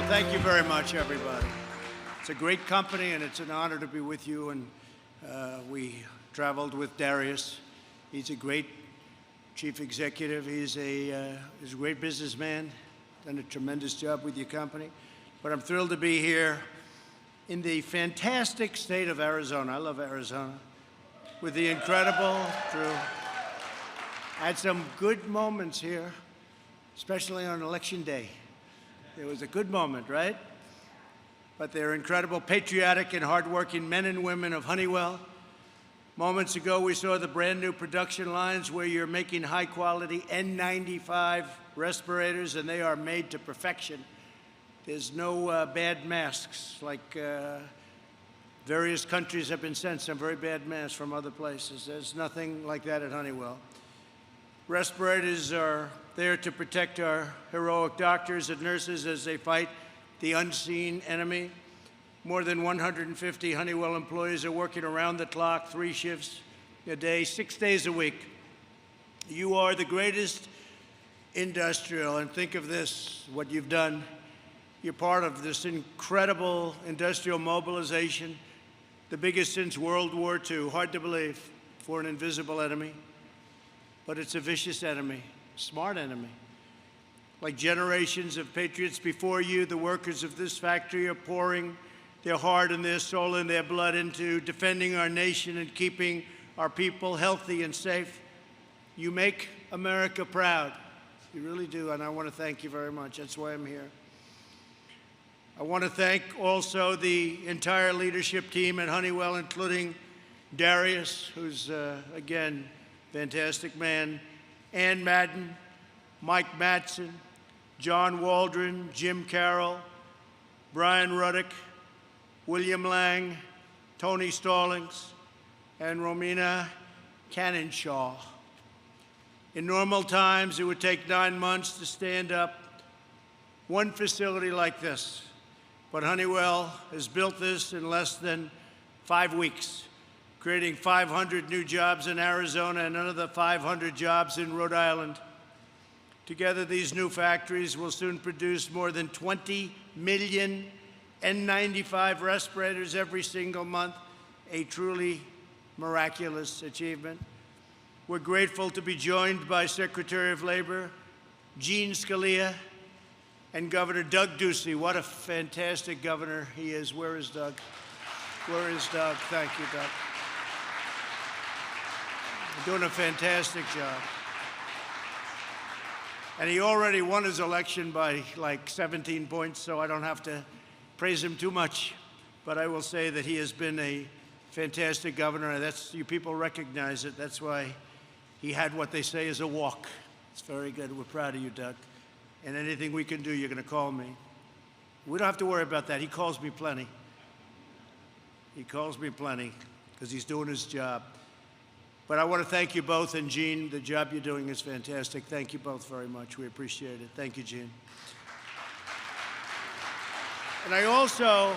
Thank you very much, everybody. It's a great company, and it's an honor to be with you. And we traveled with Darius. He's a great chief executive. He's a great businessman, done a tremendous job with your company. But I'm thrilled to be here in the fantastic state of Arizona. I love Arizona. With the incredible Drew. I had some good moments here, especially on Election Day. It was a good moment, right? But they're incredible, patriotic, and hardworking men and women of Honeywell. Moments ago, we saw the brand new production lines where you're making high-quality N95 respirators, and they are made to perfection. There's no bad masks, like various countries have been sent some very bad masks from other places. There's nothing like that at Honeywell. Respirators are there to protect our heroic doctors and nurses as they fight the unseen enemy. More than 150 Honeywell employees are working around the clock, 3 shifts a day, 6 days a week. You are the greatest industrial, and think of this, what you've done. You're part of this incredible industrial mobilization, the biggest since World War II. Hard to believe for an invisible enemy. But it's a vicious enemy, smart enemy. Like generations of patriots before you, the workers of this factory are pouring their heart and their soul and their blood into defending our nation and keeping our people healthy and safe. You make America proud. You really do, and I want to thank you very much. That's why I'm here. I want to thank also the entire leadership team at Honeywell, including Darius, who's, again, fantastic man, Ann Madden, Mike Matson, John Waldron, Jim Carroll, Brian Ruddick, William Lang, Tony Stallings, and Romina Cannonshaw. In normal times, it would take 9 months to stand up one facility like this. But Honeywell has built this in less than 5 weeks, creating 500 new jobs in Arizona and another 500 jobs in Rhode Island. Together, these new factories will soon produce more than 20 million N95 respirators every single month, a truly miraculous achievement. We're grateful to be joined by Secretary of Labor Gene Scalia and Governor Doug Ducey. What a fantastic governor he is. Where is Doug? Where is Doug? Thank you, Doug. You're doing a fantastic job. And he already won his election by like 17 points, so I don't have to praise him too much. But I will say that he has been a fantastic governor, and you people recognize it. That's why he had what they say is a walk. It's very good. We're proud of you, Doug. And anything we can do, you're going to call me. We don't have to worry about that. He calls me plenty. He calls me plenty because he's doing his job. But I want to thank you both, and Gene, the job you're doing is fantastic. Thank you both very much. We appreciate it. Thank you, Gene. And I also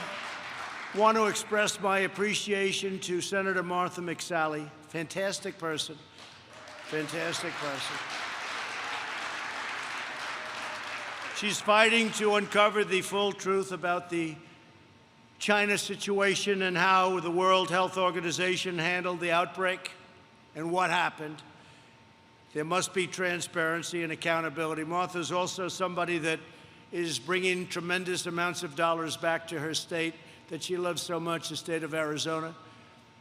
want to express my appreciation to Senator Martha McSally. Fantastic person. Fantastic person. She's fighting to uncover the full truth about the China situation and how the World Health Organization handled the outbreak and what happened. There must be transparency and accountability. Martha's also somebody that is bringing tremendous amounts of dollars back to her state that she loves so much, the state of Arizona.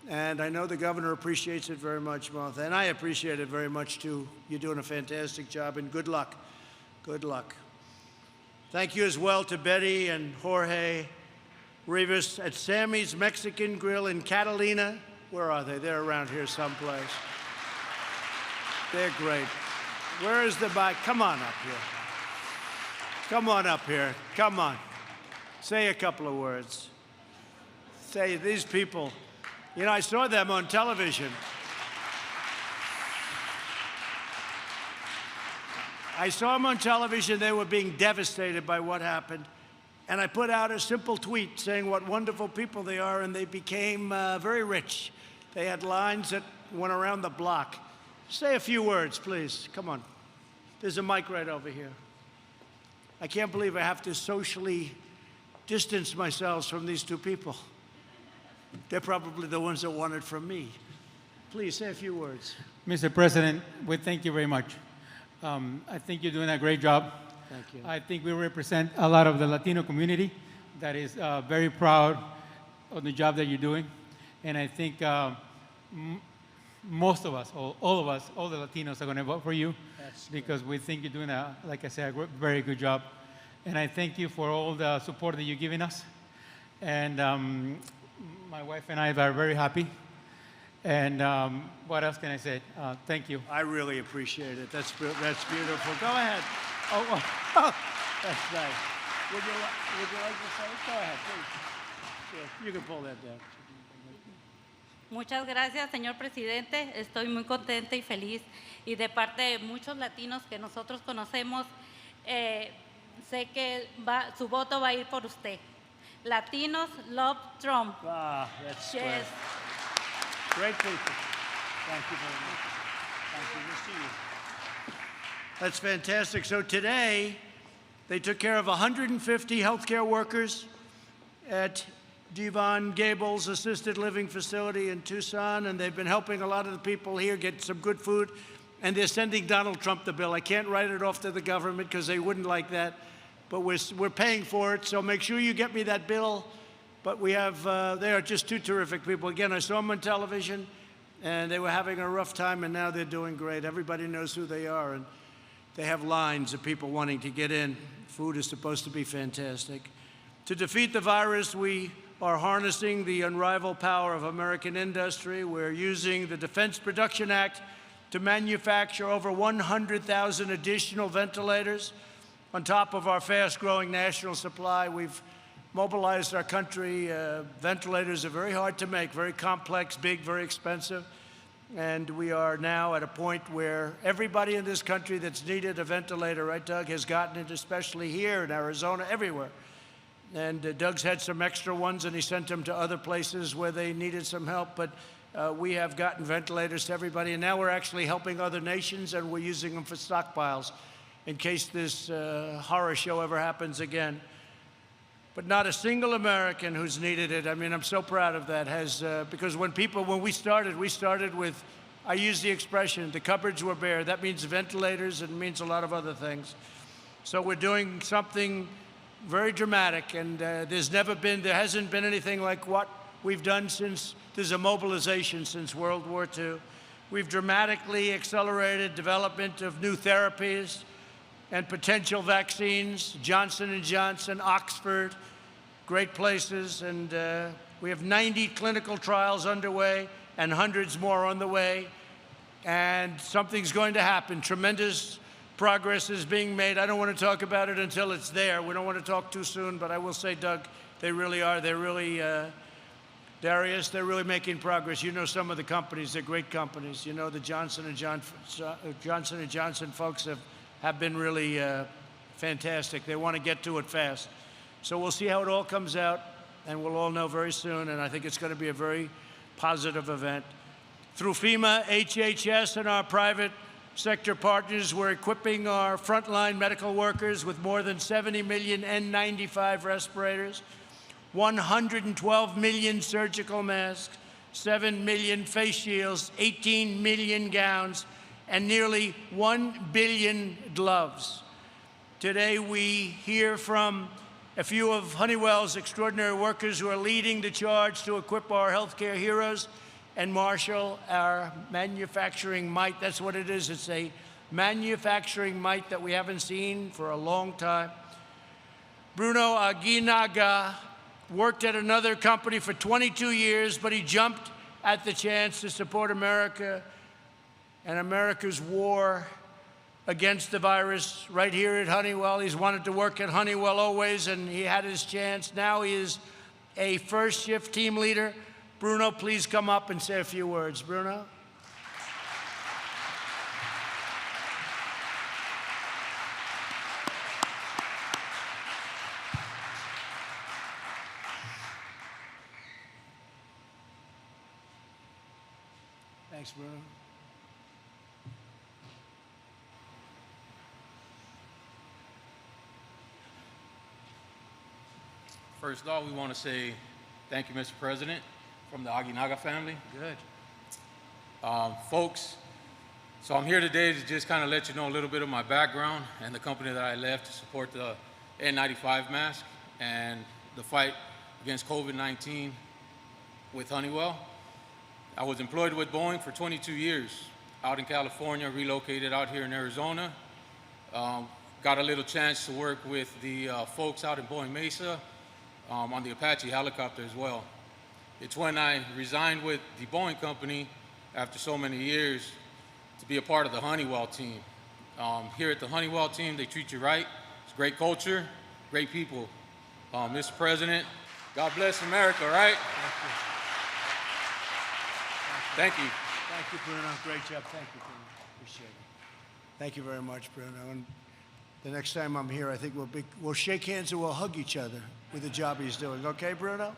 And I know the governor appreciates it very much, Martha. And I appreciate it very much, too. You're doing a fantastic job, and good luck. Good luck. Thank you as well to Betty and Jorge Rivas at Sammy's Mexican Grill in Catalina. Where are they? They're around here someplace. They're great. Where is the bike? Come on up here. Come on up here. Come on. Say a couple of words. Say, these people, you know, I saw them on television. I saw them on television. They were being devastated by what happened. And I put out a simple tweet saying what wonderful people they are, and they became very rich. They had lines that went around the block. Say a few words, please. Come on. There's a mic right over here. I can't believe I have to socially distance myself from these two people. They're probably the ones that want it from me. Please say a few words. Mr. President, we thank you very much. I think you're doing a great job. Thank you. I think we represent a lot of the Latino community that is very proud of the job that you're doing. And I think most of us, all of us, all the Latinos are going to vote for you because we think you're doing, like I said, a very good job. And I thank you for all the support that you're giving us. And my wife and I are very happy. And what else can I say? Thank you. I really appreciate it. That's beautiful. Go ahead. Oh, that's nice. Would you like to say it? Go ahead, please. Yeah, you can pull that down. Muchas gracias, señor presidente. Estoy muy contenta y feliz. Y de parte de muchos latinos que nosotros conocemos, sé que su voto va a ir por usted. Latinos love Trump. Ah, that's Yes. great people. Thank you very much. Thank you. We'll see you. That's fantastic. So today, they took care of 150 healthcare workers at Devon Gables Assisted Living Facility in Tucson, and they've been helping a lot of the people here get some good food, and they're sending Donald Trump the bill. I can't write it off to the government because they wouldn't like that, but we're paying for it, so make sure you get me that bill. But we have, they are just two terrific people. Again, I saw them on television, and they were having a rough time, and now they're doing great. Everybody knows who they are, and they have lines of people wanting to get in. Food is supposed to be fantastic. To defeat the virus, we are harnessing the unrivaled power of American industry. We're using the Defense Production Act to manufacture over 100,000 additional ventilators. On top of our fast-growing national supply, we've mobilized our country. Ventilators are very hard to make, very complex, big, very expensive. And we are now at a point where everybody in this country that's needed a ventilator, right, Doug, has gotten it, especially here in Arizona, everywhere. And Doug's had some extra ones, and he sent them to other places where they needed some help. But we have gotten ventilators to everybody, and now we're actually helping other nations, and we're using them for stockpiles in case this horror show ever happens again. But not a single American who's needed it. I mean, I'm so proud of that. Because when we started with, I use the expression, the cupboards were bare. That means ventilators, and it means a lot of other things. So we're doing something very dramatic, and there hasn't been anything like what we've done since there's a mobilization since World War II. We've dramatically accelerated development of new therapies and potential vaccines. Johnson & Johnson, Oxford, great places, and we have 90 clinical trials underway and hundreds more on the way, and something's going to happen. Tremendous progress is being made. I don't want to talk about it until it's there. We don't want to talk too soon, but I will say, Doug, they really are. They're really, Darius, they're really making progress. You know some of the companies. They're great companies. You know the Johnson & Johnson folks have been really fantastic. They want to get to it fast. So we'll see how it all comes out, and we'll all know very soon, and I think it's going to be a very positive event. Through FEMA, HHS, and our private sector partners, we're equipping our frontline medical workers with more than 70 million N95 respirators, 112 million surgical masks, 7 million face shields, 18 million gowns, and nearly 1 billion gloves. Today, we hear from a few of Honeywell's extraordinary workers who are leading the charge to equip our healthcare heroes and marshal our manufacturing might. That's what it is. It's a manufacturing might that we haven't seen for a long time. Bruno Aguinaga worked at another company for 22 years, but he jumped at the chance to support America and America's war against the virus right here at Honeywell. He's wanted to work at Honeywell always, and he had his chance. Now he is a first shift team leader. Bruno, please come up and say a few words. Bruno? Thanks, Bruno. First off, we want to say thank you, Mr. President, from the Aguinaga family. Good. Folks, so I'm here today to just kind of let you know a little bit of my background and the company that I left to support the N95 mask and the fight against COVID-19 with Honeywell. I was employed with Boeing for 22 years out in California, relocated out here in Arizona. Got a little chance to work with the folks out in Boeing Mesa on the Apache helicopter as well. It's when I resigned with the Boeing company after so many years to be a part of the Honeywell team. Here at the Honeywell team, they treat you right. It's great culture, great people. Mr. President, God bless America, right? Thank you. Thank you, Bruno. Great job. Thank you, Bruno. Appreciate it. Thank you very much, Bruno. And the next time I'm here, I think we'll shake hands and we'll hug each other with the job he's doing. Okay, Bruno?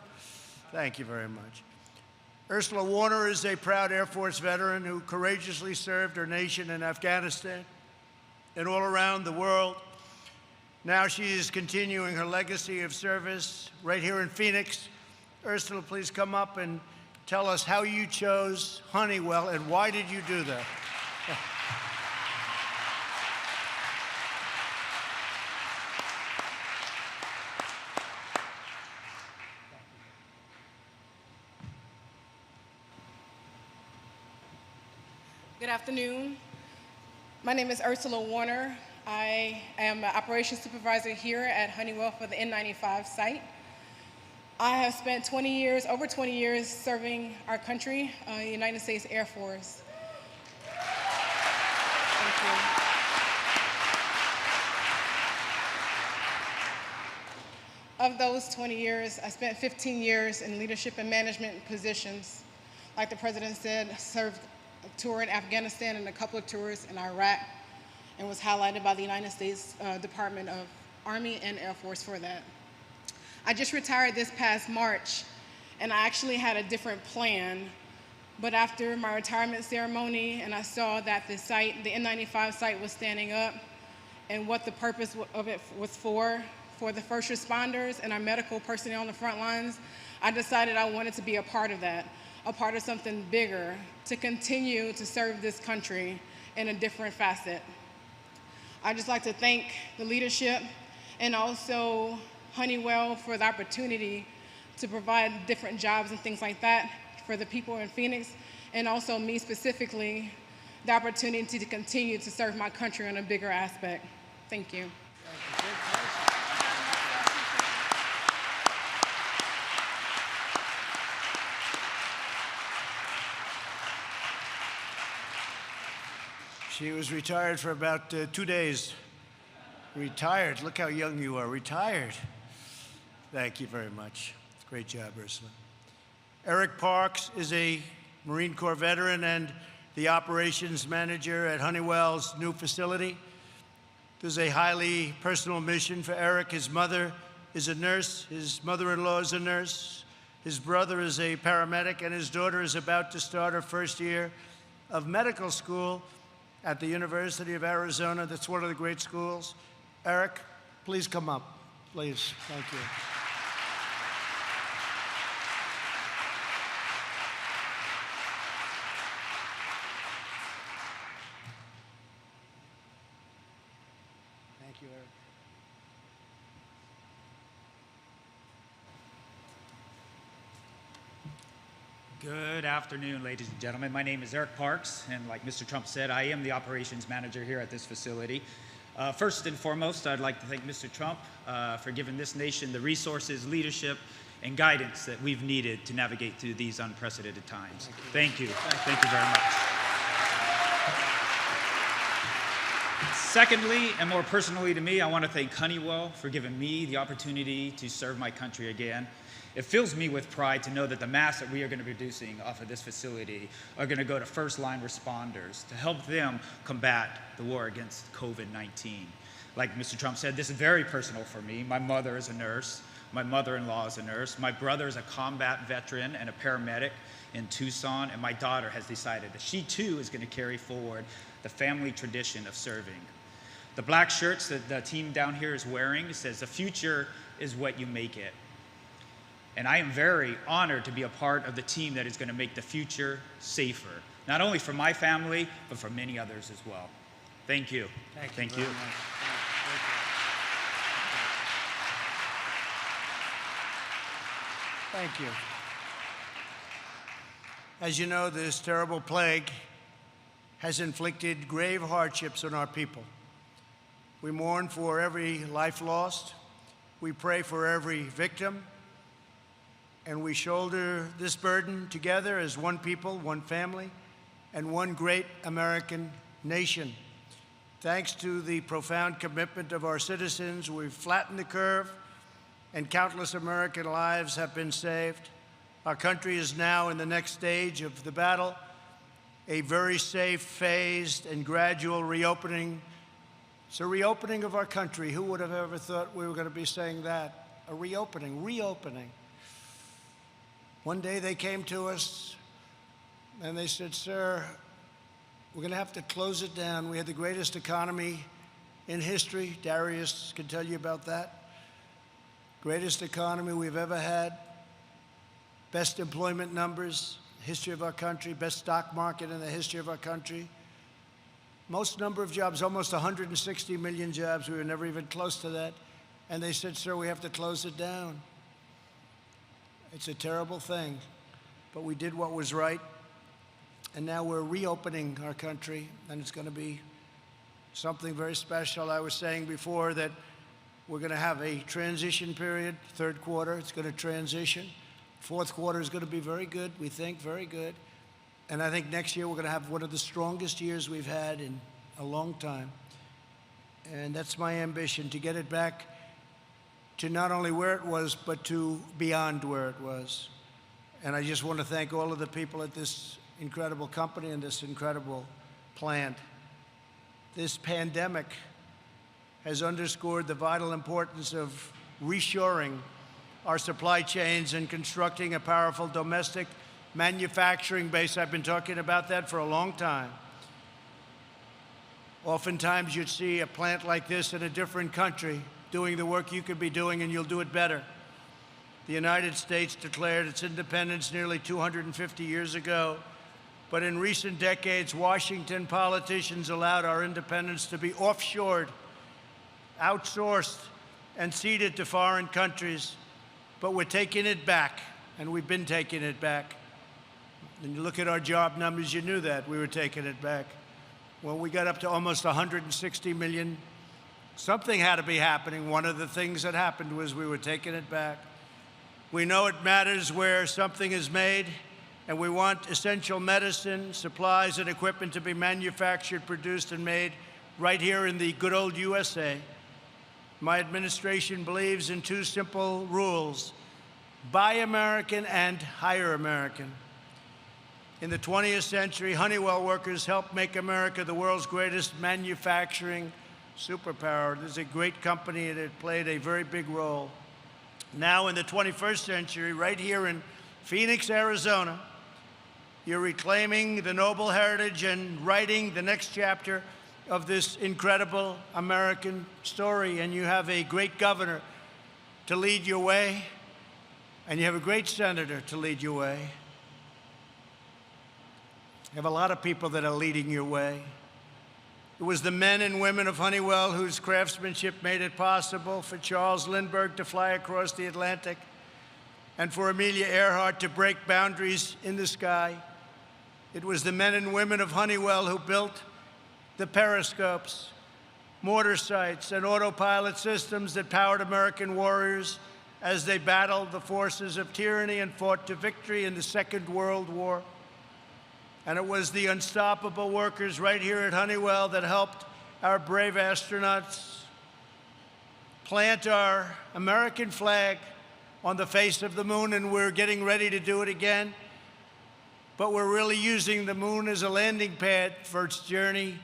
Thank you very much. Ursula Warner is a proud Air Force veteran who courageously served her nation in Afghanistan and all around the world. Now she is continuing her legacy of service right here in Phoenix. Ursula, please come up and tell us how you chose Honeywell and why did you do that? Good afternoon. My name is Ursula Warner. I am an operations supervisor here at Honeywell for the N95 site. I have spent over 20 years serving our country, the United States Air Force. Thank you. Of those 20 years, I spent 15 years in leadership and management positions. Like the President said, served a tour in Afghanistan and a couple of tours in Iraq, and was highlighted by the United States Department of Army and Air Force for that. I just retired this past March, and I actually had a different plan, but after my retirement ceremony and I saw that the N95 site was standing up and what the purpose of it was for the first responders and our medical personnel on the front lines, I decided I wanted to be a part of that, a part of something bigger, to continue to serve this country in a different facet. I'd just like to thank the leadership and also Honeywell for the opportunity to provide different jobs and things like that for the people in Phoenix, and also me specifically, the opportunity to continue to serve my country in a bigger aspect. Thank you. She was retired for about 2 days. Retired. Look how young you are. Retired. Thank you very much. Great job, Ursula. Eric Parks is a Marine Corps veteran and the operations manager at Honeywell's new facility. This is a highly personal mission for Eric. His mother is a nurse. His mother-in-law is a nurse. His brother is a paramedic, and his daughter is about to start her first year of medical school at the University of Arizona. That's one of the great schools. Eric, please come up, please. Thank you. Thank you, Eric. Good afternoon, ladies and gentlemen. My name is Eric Parks, and like Mr. Trump said, I am the operations manager here at this facility. First and foremost, I'd like to thank Mr. Trump for giving this nation the resources, leadership, and guidance that we've needed to navigate through these unprecedented times. Thank you. Thank you very much. Secondly, and more personally to me, I want to thank Honeywell for giving me the opportunity to serve my country again. It fills me with pride to know that the masks that we are going to be producing off of this facility are going to go to first-line responders to help them combat the war against COVID-19. Like Mr. Trump said, this is very personal for me. My mother is a nurse. My mother-in-law is a nurse. My brother is a combat veteran and a paramedic in Tucson, and my daughter has decided that she too is going to carry forward the family tradition of serving. The black shirts that the team down here is wearing says, "The future is what you make it." And I am very honored to be a part of the team that is going to make the future safer, not only for my family, but for many others as well. Thank you. Thank you. Thank you. As you know, this terrible plague has inflicted grave hardships on our people. We mourn for every life lost. We pray for every victim. And we shoulder this burden together as one people, one family, and one great American nation. Thanks to the profound commitment of our citizens, we've flattened the curve, and countless American lives have been saved. Our country is now in the next stage of the battle, a very safe, phased, and gradual reopening. It's a reopening of our country. Who would have ever thought we were going to be saying that? A reopening. One day they came to us and they said, "Sir, we're going to have to close it down. We had the greatest economy in history." Darius can tell you about that. Greatest economy we've ever had. Best employment numbers, history of our country, best stock market in the history of our country. Most number of jobs, almost 160 million jobs. We were never even close to that. And they said, "Sir, we have to close it down." It's a terrible thing, but we did what was right. And now we're reopening our country, and it's going to be something very special. I was saying before that we're going to have a transition period. Third quarter, it's going to transition. Fourth quarter is going to be very good, we think, very good. And I think next year we're going to have one of the strongest years we've had in a long time. And that's my ambition, to get it back to not only where it was, but to beyond where it was. And I just want to thank all of the people at this incredible company and this incredible plant. This pandemic has underscored the vital importance of reshoring our supply chains and constructing a powerful domestic manufacturing base. I've been talking about that for a long time. Oftentimes you'd see a plant like this in a different country doing the work you could be doing, and you'll do it better. The United States declared its independence nearly 250 years ago, but in recent decades, Washington politicians allowed our independence to be offshored, outsourced, and ceded to foreign countries. But we're taking it back, and we've been taking it back. When you look at our job numbers, you knew that we were taking it back. When we got up to almost 160 million, something had to be happening. One of the things that happened was we were taking it back. We know it matters where something is made, and we want essential medicine, supplies, and equipment to be manufactured, produced, and made right here in the good old USA. My administration believes in two simple rules: buy American and hire American. In the 20th century, Honeywell workers helped make America the world's greatest manufacturing superpower. This is a great company, and it played a very big role. Now in the 21st century, right here in Phoenix, Arizona, you're reclaiming the noble heritage and writing the next chapter of this incredible American story. And you have a great governor to lead your way, and you have a great senator to lead your way. You have a lot of people that are leading your way. It was the men and women of Honeywell whose craftsmanship made it possible for Charles Lindbergh to fly across the Atlantic and for Amelia Earhart to break boundaries in the sky. It was the men and women of Honeywell who built the periscopes, mortar sights, and autopilot systems that powered American warriors as they battled the forces of tyranny and fought to victory in the Second World War. And it was the unstoppable workers right here at Honeywell that helped our brave astronauts plant our American flag on the face of the moon, and we're getting ready to do it again. But we're really using the moon as a landing pad for its journey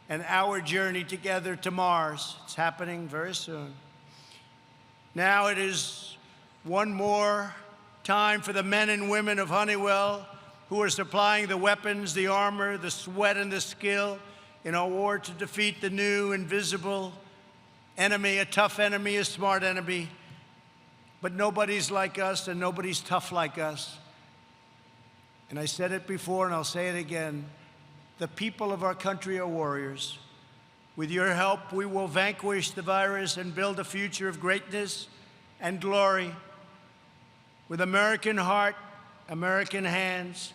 and our journey together to Mars. It's happening very soon. Now it is one more time for the men and women of Honeywell who are supplying the weapons, the armor, the sweat, and the skill in our war to defeat the new invisible enemy, a tough enemy, a smart enemy, but nobody's like us and nobody's tough like us. And I said it before and I'll say it again. The people of our country are warriors. With your help, we will vanquish the virus and build a future of greatness and glory. With American heart, American hands,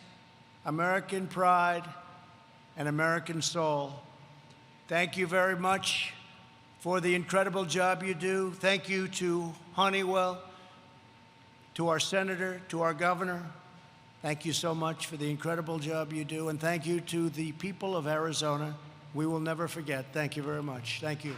American pride, and American soul. Thank you very much for the incredible job you do. Thank you to Honeywell, to our senator, to our governor. Thank you so much for the incredible job you do. And thank you to the people of Arizona. We will never forget. Thank you very much. Thank you.